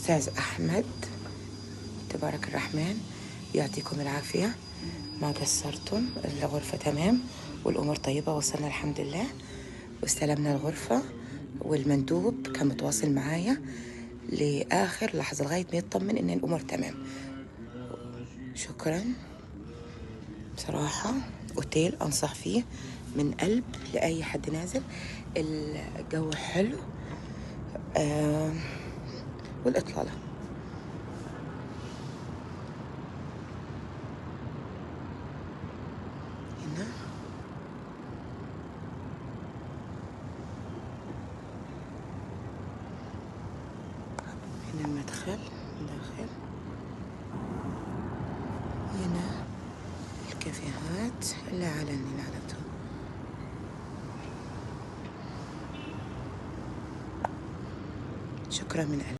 أستاذ أحمد، تبارك الرحمن، يعطيكم العافية، ما قصرتم، الغرفة تمام والأمور طيبة، وصلنا الحمد لله واستلمنا الغرفة، والمندوب كان متواصل معايا لآخر لحظة لغاية ما يطمن إن الأمور تمام. شكرا بصراحة، أوتيل أنصح فيه من قلب لأي حد نازل. الجو حلو والإطلالة. هنا المدخل داخل، هنا الكافيهات اللي على النيل على طول. شكرا من قلبي.